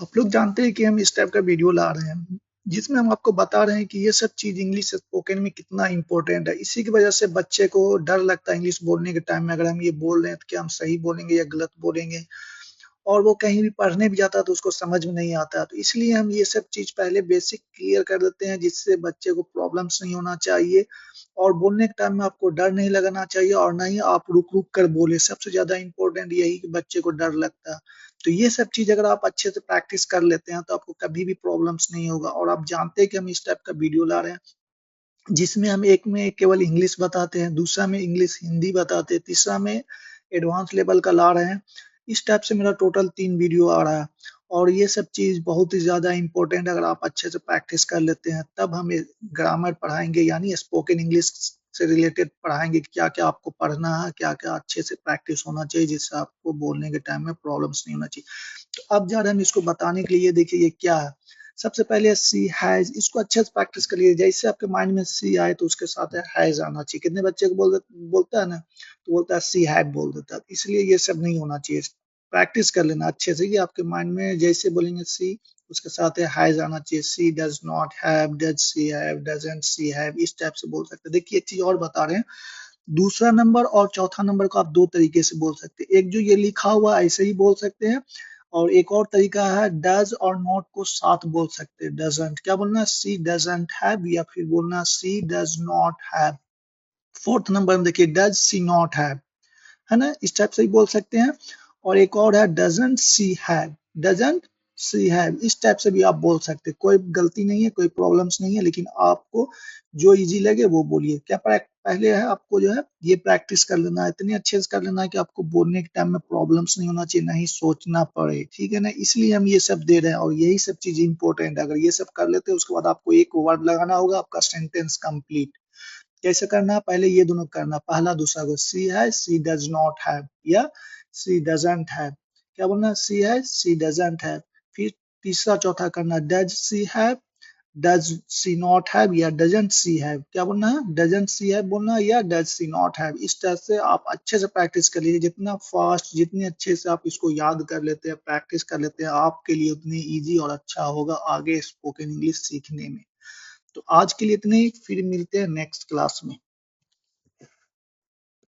आप लोग जानते हैं कि हम इस टाइप का वीडियो ला रहे हैं जिसमें हम आपको बता रहे हैं कि ये सब चीज इंग्लिश स्पोकन में कितना इंपॉर्टेंट है। इसी की वजह से बच्चे को डर लगता है इंग्लिश बोलने के टाइम में, अगर हम ये बोल रहे हैं तो क्या हम सही बोलेंगे या गलत बोलेंगे। और वो कहीं भी पढ़ने भी जाता है तो उसको समझ में नहीं आता। तो इसलिए हम ये सब चीज पहले बेसिक क्लियर कर देते हैं जिससे बच्चे को प्रॉब्लम्स नहीं होना चाहिए। और बोलने के टाइम में आपको डर नहीं लगाना चाहिए और ना ही आप रुक रुक कर बोले। सबसे ज्यादा इंपॉर्टेंट यही कि बच्चे को डर लगता है। तो ये सब चीज अगर आप अच्छे से प्रैक्टिस कर लेते हैं तो आपको कभी भी प्रॉब्लम्स नहीं होगा। और आप जानते हैं कि हम इस टाइप का वीडियो ला रहे हैं जिसमें हम एक में केवल इंग्लिश बताते हैं, दूसरा में इंग्लिश हिंदी बताते हैं, तीसरा में एडवांस लेवल का ला रहे हैं। इस टाइप से मेरा टोटल 3 वीडियो आ रहा है। और ये सब चीज बहुत ही ज्यादा इंपॉर्टेंट, अगर आप अच्छे से प्रैक्टिस कर लेते हैं तब हम ग्रामर पढ़ाएंगे, यानी स्पोकन इंग्लिश से रिलेटेड पढ़ाएंगे कि क्या क्या आपको पढ़ना है, क्या क्या अच्छे से प्रैक्टिस होना चाहिए जिससे आपको बोलने के टाइम में प्रॉब्लम्स नहीं होना चाहिए। तो अब जा रहे हैं हम इसको बताने के लिए। देखिए ये क्या है। सबसे पहले सी हैज, इसको अच्छे से प्रैक्टिस करिए। जैसे आपके माइंड में सी आए तो उसके साथ हैज आना चाहिए। कितने बच्चे को बोलता है ना, तो बोलता है सी हैव बोल देता है। इसलिए ये सब नहीं होना चाहिए। प्रैक्टिस कर लेना अच्छे से कि आपके माइंड में जैसे बोलेंगे सी, उसके साथ हैज आना चाहिए। She does not have, does she have, doesn't she have, इस टाइप से बोल सकते हैं। देखिए एक चीज और बता रहे हैं, दूसरा नंबर और चौथा नंबर को आप दो तरीके से बोल सकते हैं। एक जो ये लिखा हुआ ऐसे ही बोल सकते हैं, और एक और तरीका है डज और नॉट को साथ बोल सकते हैं। डजंट क्या बोलना है, सी डजंट हैव, या फिर बोलना she does not have. Fourth number में देखिए डज सी नॉट हैव, है ना, इस टाइप से ही बोल सकते हैं। और एक और है doesn't she have, doesn't she have, इस टाइप से भी आप बोल सकते हैं। कोई गलती नहीं है, कोई प्रॉब्लम्स नहीं है, लेकिन आपको जो इजी लगे वो बोलिए। क्या पहले है आपको जो है ये प्रैक्टिस कर लेना है, इतने अच्छे से कर लेना है कि आपको बोलने के टाइम में प्रॉब्लम्स नहीं होना चाहिए, नहीं सोचना पड़े। ठीक है ना, इसलिए हम ये सब दे रहे हैं और यही सब चीज इंपॉर्टेंट है। अगर ये सब कर लेते हैं उसके बाद आपको एक वर्ड लगाना होगा, आपका सेंटेंस कंप्लीट। कैसे करना है, पहले ये दोनों करना, पहला दूसरा को। सी है सी डज नॉट हैव, या सी डजंट हैव। क्या बोलना है, सी है सी डजंट हैव। फिर तीसरा चौथा करना, does she have, does C not have, या डजंट सी हैव। क्या बोलना है, डजंट सी हैव बोलना है या डज सी नॉट हैव। इस तरह से आप अच्छे से प्रैक्टिस कर लीजिए। जितना फास्ट, जितने अच्छे से आप इसको याद कर लेते हैं, प्रैक्टिस कर लेते हैं, आपके लिए उतनी इजी और अच्छा होगा आगे स्पोकन इंग्लिश सीखने में। तो आज के लिए इतने ही, फिर मिलते हैं नेक्स्ट क्लास में।